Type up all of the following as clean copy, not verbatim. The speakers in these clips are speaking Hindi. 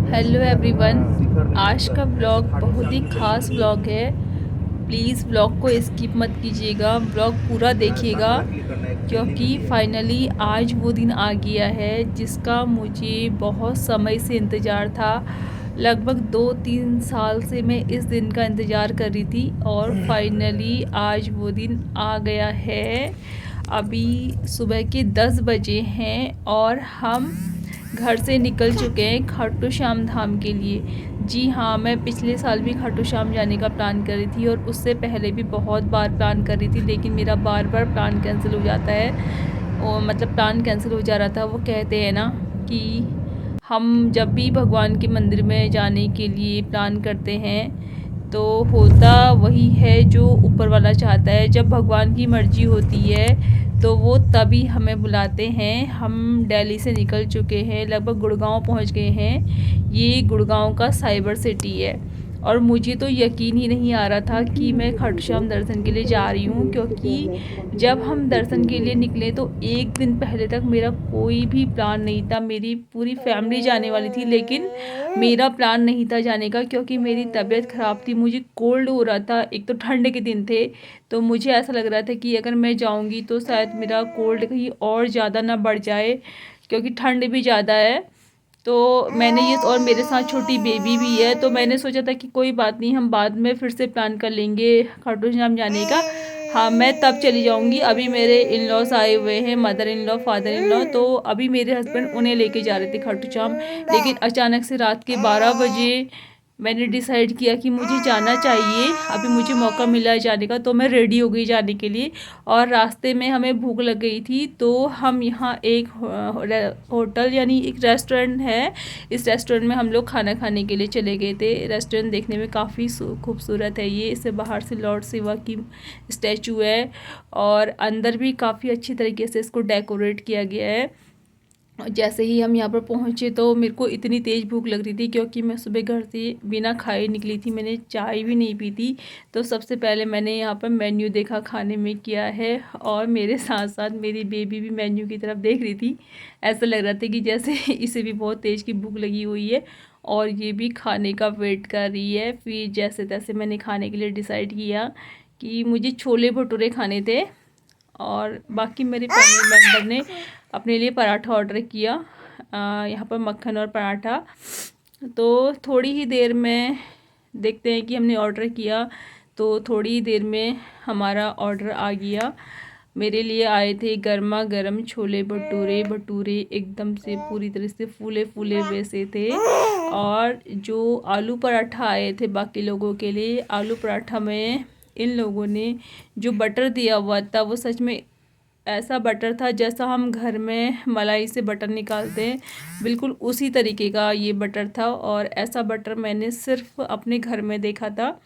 Hello everyone. आज का ब्लॉग बहुत ही ख़ास ब्लॉग है। प्लीज़ ब्लॉग को स्किप मत कीजिएगा, ब्लॉग पूरा देखिएगा क्योंकि फाइनली आज वो दिन आ गया है जिसका मुझे बहुत समय से इंतज़ार था। लगभग 2-3 साल से मैं इस दिन का इंतज़ार कर रही थी और फाइनली आज वो दिन आ गया है। अभी सुबह के 10 बजे हैं और हम घर से निकल चुके हैं खाटू श्याम धाम के लिए। जी हाँ, मैं पिछले साल भी खाटू श्याम जाने का प्लान कर रही थी और उससे पहले भी बहुत बार प्लान कर रही थी, लेकिन मेरा बार बार प्लान कैंसिल हो जाता है। और मतलब प्लान कैंसिल हो जा रहा था। वो कहते हैं ना कि हम जब भी भगवान के मंदिर में जाने के लिए प्लान करते हैं तो होता वही है जो ऊपर वाला चाहता है। जब भगवान की मर्ज़ी होती है तो वो तभी हमें बुलाते हैं। हम दिल्ली से निकल चुके हैं, लगभग गुड़गांव पहुंच गए हैं। ये गुड़गांव का साइबर सिटी है और मुझे तो यकीन ही नहीं आ रहा था कि मैं खाटू श्याम दर्शन के लिए जा रही हूँ, क्योंकि जब हम दर्शन के लिए निकले तो एक दिन पहले तक मेरा कोई भी प्लान नहीं था। मेरी पूरी फैमिली जाने वाली थी लेकिन मेरा प्लान नहीं था जाने का, क्योंकि मेरी तबीयत ख़राब थी, मुझे कोल्ड हो रहा था। एक तो ठंड के दिन थे तो मुझे ऐसा लग रहा था कि अगर मैं जाऊंगी तो शायद मेरा कोल्ड कहीं और ज़्यादा ना बढ़ जाए, क्योंकि ठंड भी ज़्यादा है। तो मैंने ये, और मेरे साथ छोटी बेबी भी है, तो मैंने सोचा था कि कोई बात नहीं, हम बाद में फिर से प्लान कर लेंगे खाटू श्याम जाने का। हाँ, मैं तब चली जाऊंगी। अभी मेरे इन लॉस आए हुए हैं, mother in law, father in law, तो अभी मेरे हस्बैंड उन्हें लेके जा रहे थे खाटू श्याम। लेकिन अचानक से रात के 12 बजे मैंने डिसाइड किया कि मुझे जाना चाहिए। अभी मुझे मौका मिला है जाने का, तो मैं रेडी हो गई जाने के लिए। और रास्ते में हमें भूख लग गई थी तो हम यहाँ एक होटल यानी एक रेस्टोरेंट है, इस रेस्टोरेंट में हम लोग खाना खाने के लिए चले गए थे। रेस्टोरेंट देखने में काफ़ी खूबसूरत है। ये इससे बाहर से लॉर्ड शिवा की स्टैचू है और अंदर भी काफ़ी अच्छी तरीके से इसको डेकोरेट किया गया है। जैसे ही हम यहाँ पर पहुँचे तो मेरे को इतनी तेज़ भूख लग रही थी, क्योंकि मैं सुबह घर से बिना खाए निकली थी, मैंने चाय भी नहीं पी थी। तो सबसे पहले मैंने यहाँ पर मेन्यू देखा खाने में क्या है, और मेरे साथ साथ मेरी बेबी भी मेन्यू की तरफ देख रही थी। ऐसा लग रहा था कि जैसे इसे भी बहुत तेज़ की भूख लगी हुई है और ये भी खाने का वेट कर रही है। फिर जैसे तैसे मैंने खाने के लिए डिसाइड किया कि मुझे छोले भटूरे खाने थे और बाकी मेरे फैमिली मेम्बर ने अपने लिए पराठा ऑर्डर किया। यहाँ पर मक्खन और पराठा। तो थोड़ी ही देर में देखते हैं कि हमने ऑर्डर किया तो थोड़ी ही देर में हमारा ऑर्डर आ गया। मेरे लिए आए थे गर्मा गर्म छोले भटूरे। भटूरे एकदम से पूरी तरह से फूले फूले वैसे थे। और जो आलू पराठा आए थे बाकी लोगों के लिए, आलू पराठा में इन लोगों ने जो बटर दिया हुआ था वो सच में ऐसा बटर था जैसा हम घर में मलाई से बटर निकालते हैं, बिल्कुल उसी तरीके का ये बटर था। और ऐसा बटर मैंने सिर्फ अपने घर में देखा था,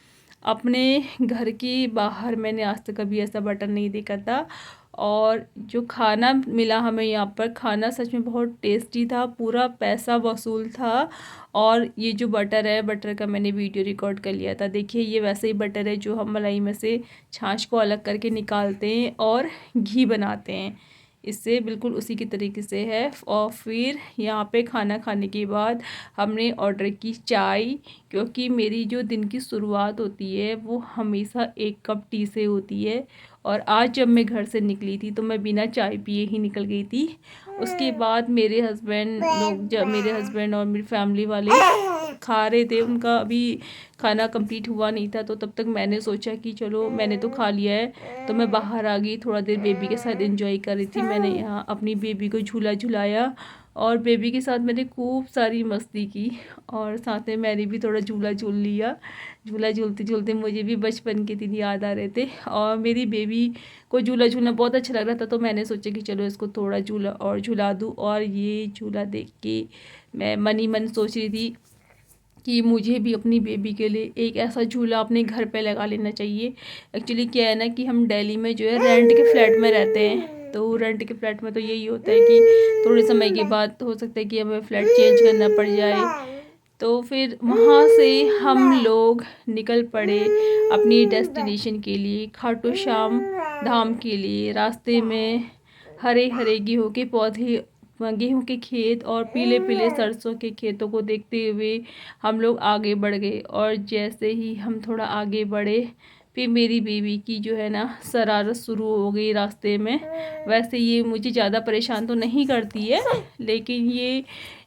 अपने घर के बाहर मैंने आज तक कभी ऐसा बटर नहीं देखा था। और जो खाना मिला हमें यहाँ पर, खाना सच में बहुत टेस्टी था, पूरा पैसा वसूल था। और ये जो बटर है, बटर का मैंने वीडियो रिकॉर्ड कर लिया था। देखिए ये वैसे ही बटर है जो हम मलाई में से छाछ को अलग करके निकालते हैं और घी बनाते हैं, इससे बिल्कुल उसी की तरीके से है। और फिर यहाँ पे खाना खाने के बाद हमने ऑर्डर की चाय, क्योंकि मेरी जो दिन की शुरुआत होती है वो हमेशा एक कप टी से होती है। और आज जब मैं घर से निकली थी तो मैं बिना चाय पिए ही निकल गई थी। उसके बाद मेरे हस्बैंड लोग, जब मेरे हस्बैंड और मेरी फैमिली वाले खा रहे थे, उनका अभी खाना कंप्लीट हुआ नहीं था, तो तब तक मैंने सोचा कि चलो मैंने तो खा लिया है तो मैं बाहर आ गई, थोड़ा देर बेबी के साथ एंजॉय कर रही थी। मैंने यहाँ अपनी बेबी को झूला झुलाया और बेबी के साथ मैंने खूब सारी मस्ती की और साथ में मैंने भी थोड़ा झूला झूल लिया। झूला झूलते झूलते मुझे भी बचपन के दिन याद आ रहे थे और मेरी बेबी को झूला झूलना बहुत अच्छा लग रहा था, तो मैंने सोचा कि चलो इसको थोड़ा झूला और झूला दूँ। और ये झूला देख के मैं मन ही मन सोच रही थी कि मुझे भी अपनी बेबी के लिए एक ऐसा झूला अपने घर पे लगा लेना चाहिए। एक्चुअली क्या है ना कि हम दिल्ली में जो है रेंट के फ्लैट में रहते हैं, तो रेंट के फ्लैट में तो यही होता है कि थोड़े समय के बाद हो सकता है कि हमें फ्लैट चेंज करना पड़ जाए। तो फिर वहाँ से हम लोग निकल पड़े अपनी डेस्टिनेशन के लिए, खाटू श्याम धाम के लिए। रास्ते में हरे हरे गेहूं के पौधे गेहूं के खेत और पीले पीले सरसों के खेतों को देखते हुए हम लोग आगे बढ़ गए। और जैसे ही हम थोड़ा आगे बढ़े, फिर मेरी बेबी की जो है ना शरारत शुरू हो गई रास्ते में। वैसे ये मुझे ज़्यादा परेशान तो नहीं करती है, लेकिन ये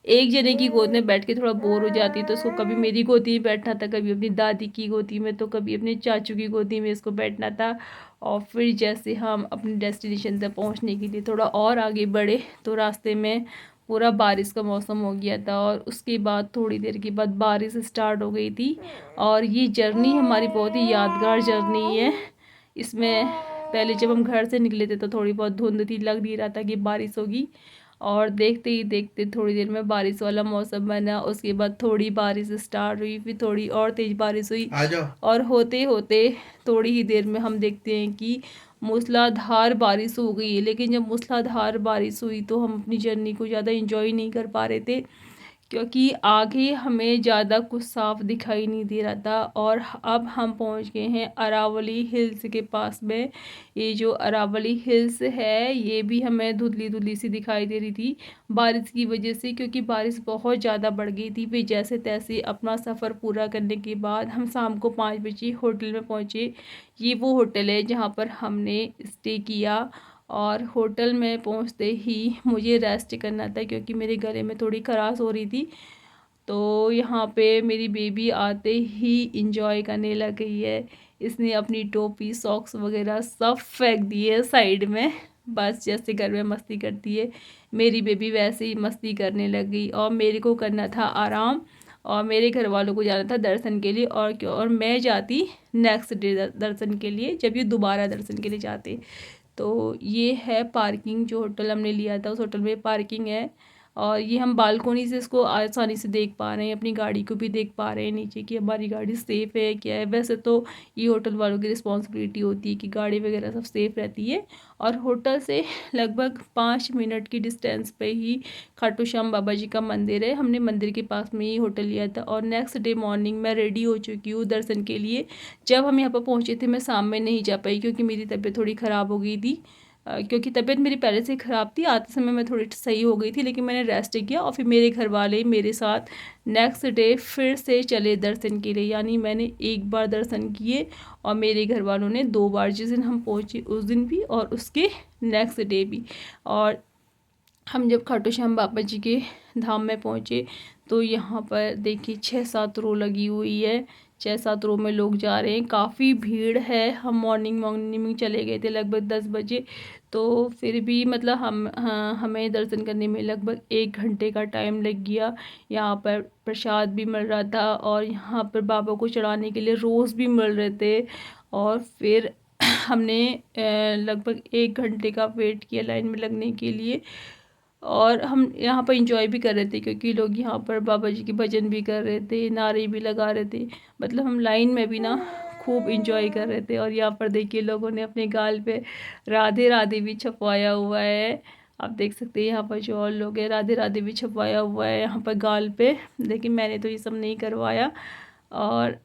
एक जने की गोद में बैठ के थोड़ा बोर हो जाती है, तो उसको कभी मेरी गोदी में बैठना था, कभी अपनी दादी की गोदी में, तो कभी अपने चाचू की गोदी में इसको बैठना था। और फिर जैसे हम अपने डेस्टिनेशन तक पहुंचने के लिए थोड़ा और आगे बढ़े, तो रास्ते में पूरा बारिश का मौसम हो गया था। और उसके बाद थोड़ी देर के बाद बारिश स्टार्ट हो गई थी। और ये जर्नी हमारी बहुत ही यादगार जर्नी है। इसमें पहले जब हम घर से निकले थे तो थोड़ी बहुत धुंध थी, लग नहीं रहा था कि बारिश होगी। और देखते ही देखते थोड़ी देर में बारिश वाला मौसम बना। उसके बाद थोड़ी बारिश स्टार्ट हुई, फिर थोड़ी और तेज़ बारिश हुई, और होते होते थोड़ी ही देर में हम देखते हैं कि मूसलाधार बारिश हो गई है। लेकिन जब मूसलाधार बारिश हुई तो हम अपनी जर्नी को ज़्यादा इंजॉय नहीं कर पा रहे थे, क्योंकि आगे हमें ज़्यादा कुछ साफ दिखाई नहीं दे रहा था। और अब हम पहुंच गए हैं अरावली हिल्स के पास में। ये जो अरावली हिल्स है ये भी हमें धुंधली धुंधली सी दिखाई दे रही थी बारिश की वजह से, क्योंकि बारिश बहुत ज़्यादा बढ़ गई थी। फिर जैसे तैसे अपना सफ़र पूरा करने के बाद हम शाम को 5 बजे होटल में पहुँचे। ये वो होटल है जहाँ पर हमने स्टे किया। और होटल में पहुंचते ही मुझे रेस्ट करना था, क्योंकि मेरे गले में थोड़ी खराश हो रही थी। तो यहाँ पे मेरी बेबी आते ही इंजॉय करने लग गई है। इसने अपनी टोपी सॉक्स वगैरह सब फेंक दिए साइड में। बस जैसे घर में मस्ती करती है मेरी बेबी वैसे ही मस्ती करने लग गई। और मेरे को करना था आराम, और मेरे घर वालों को जाना था दर्शन के लिए। और क्यों, और मैं जाती नेक्स्ट डे दर्शन के लिए, जब ये दोबारा दर्शन के लिए जाते। तो ये है पार्किंग, जो होटल हमने लिया था उस होटल में पार्किंग है। और ये हम बालकोनी से इसको आसानी से देख पा रहे हैं, अपनी गाड़ी को भी देख पा रहे हैं नीचे कि हमारी गाड़ी सेफ़ है क्या है। वैसे तो ये होटल वालों की रिस्पॉन्सिबिलिटी होती है कि गाड़ी वगैरह सब सेफ़ रहती है। और होटल से लगभग 5 मिनट की डिस्टेंस पे ही खाटू श्याम बाबा जी का मंदिर है। हमने मंदिर के पास में ही होटल लिया था। और नेक्स्ट डे मॉर्निंग मैं रेडी हो चुकी हूँ दर्शन के लिए। जब हम यहाँ पर पहुँचे थे मैं शाम में नहीं जा पाई, क्योंकि मेरी तबीयत थोड़ी ख़राब हो गई थी। क्योंकि तबीयत मेरी पहले से ख़राब थी, आते समय मैं थोड़ी सही हो गई थी, लेकिन मैंने रेस्ट किया। और फिर मेरे घर वाले मेरे साथ नेक्स्ट डे फिर से चले दर्शन के लिए। यानी मैंने एक बार दर्शन किए और मेरे घर वालों ने 2 बार, जिस दिन हम पहुँचे उस दिन भी और उसके नेक्स्ट डे भी। और हम जब खाटू श्याम बाबा जी के धाम में पहुँचे तो यहाँ पर देखिए 6-7 रो लगी हुई है। 6-7 रो में लोग जा रहे हैं, काफ़ी भीड़ है। हम मॉर्निंग में चले गए थे लगभग 10 बजे। तो फिर भी मतलब हमें दर्शन करने में लगभग 1 घंटे का टाइम लग गया। यहाँ पर प्रसाद भी मिल रहा था, और यहाँ पर बाबा को चढ़ाने के लिए रोज़ भी मिल रहे थे। और फिर हमने लगभग 1 घंटे का वेट किया लाइन में लगने के लिए। और हम यहाँ पर इंजॉय भी कर रहे थे, क्योंकि लोग यहाँ पर बाबा जी के भजन भी कर रहे थे, नारे भी लगा रहे थे। मतलब हम लाइन में भी ना खूब इंजॉय कर रहे थे। और यहाँ पर देखिए लोगों ने अपने गाल पे राधे राधे भी छपवाया हुआ है। आप देख सकते हैं यहाँ पर जो और लोग हैं, राधे राधे भी छपवाया हुआ है यहाँ पर गाल पे। लेकिन मैंने तो ये सब नहीं करवाया। और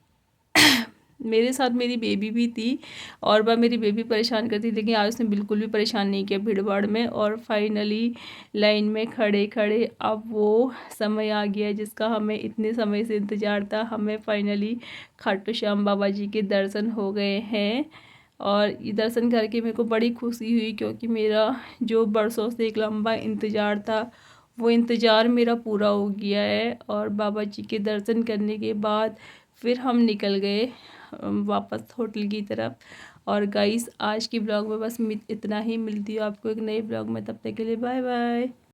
मेरे साथ मेरी बेबी भी थी, और वह मेरी बेबी परेशान करती थी, लेकिन आज उसने बिल्कुल भी परेशान नहीं किया भीड़ भाड़ में। और फाइनली लाइन में खड़े खड़े अब वो समय आ गया जिसका हमें इतने समय से इंतज़ार था। हमें फाइनली खाटू श्याम बाबा जी के दर्शन हो गए हैं। और ये दर्शन करके मेरे को बड़ी खुशी हुई, क्योंकि मेरा जो बरसों से एक लंबा इंतज़ार था वो इंतज़ार मेरा पूरा हो गया है। और बाबा जी के दर्शन करने के बाद फिर हम निकल गए वापस होटल की तरफ। और गाइस आज की ब्लॉग में बस इतना ही। मिलती हूँ आपको एक नए ब्लॉग में, तब तक के लिए बाय बाय।